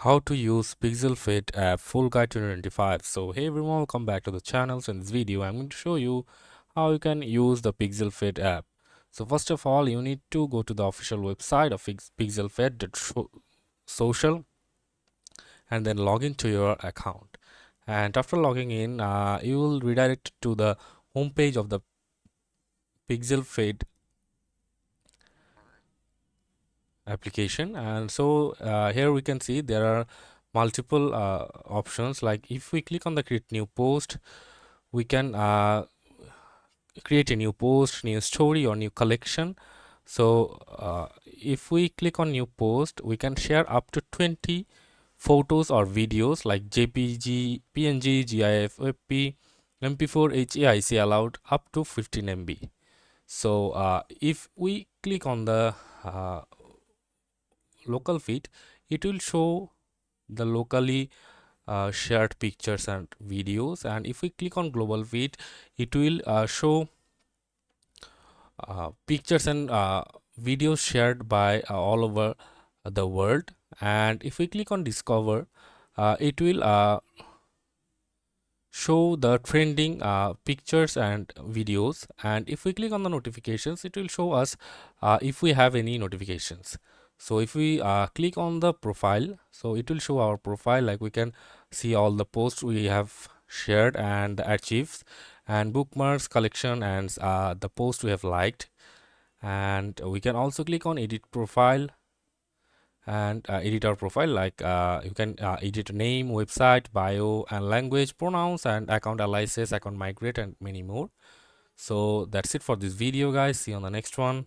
How to use Pixelfed app full guide 2025. So hey everyone, welcome back to the channel. So in this video I'm going to show you how you can use the Pixelfed app. So first of all, you need to go to the official website of pixelfed.social and then log into your account. And after logging in, you will redirect to the homepage of the Pixelfed application. And so here we can see there are multiple options. Like if we click on the create new post, we can create a new post, new story, or new collection. So if we click on new post, we can share up to 20 photos or videos like jpg, png, gif, fp, mp4, HEIC, allowed up to 15 MB. So if we click on the local feed, it will show the locally shared pictures and videos. And if we click on global feed, it will show pictures and videos shared by all over the world. And if we click on discover, it will show the trending pictures and videos. And if we click on the notifications, it will show us if we have any notifications. So if we click on the profile, so it will show our profile, like we can see all the posts we have shared and the archives and bookmarks, collection, and the post we have liked. And we can also click on edit profile and edit our profile, like you can edit name, website, bio, and language, pronouns, and account aliases, account migrate, and many more. So that's it for this video, guys. See you on the next one.